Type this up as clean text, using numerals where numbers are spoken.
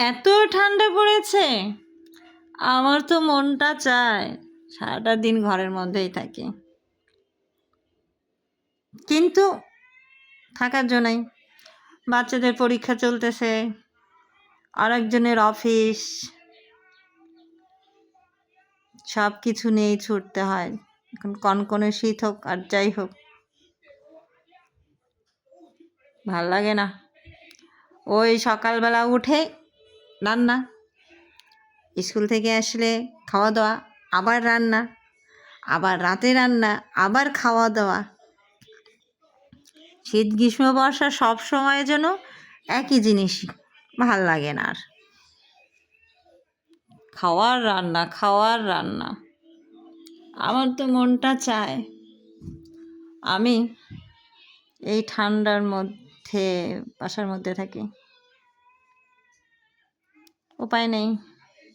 এত ঠান্ডা পড়েছে, আমার তো মনটা চায় সারাটা দিন ঘরের মধ্যেই থাকি, কিন্তু থাকার জন্যই বাচ্চাদের পরীক্ষা চলতেছে, আরেকজনের অফিস, সব কিছু নিয়েই ছুটতে হয়। এখন কনকনে শীত হোক আর যাই হোক, ভাল লাগে না। ওই সকালবেলা উঠে রান্না, স্কুল থেকে আসলে খাওয়া দাওয়া, আবার রান্না, আবার রাতে রান্না, আবার খাওয়া দাওয়া। শীত গ্রীষ্ম বর্ষা সব সময়ের জন্য একই জিনিসই ভাল লাগে না আর। খাওয়ার রান্না, খাওয়ার রান্না। আমার তো মনটা চায় আমি এই ঠান্ডার মধ্যে বাসার মধ্যে থাকি, উপায় নেই।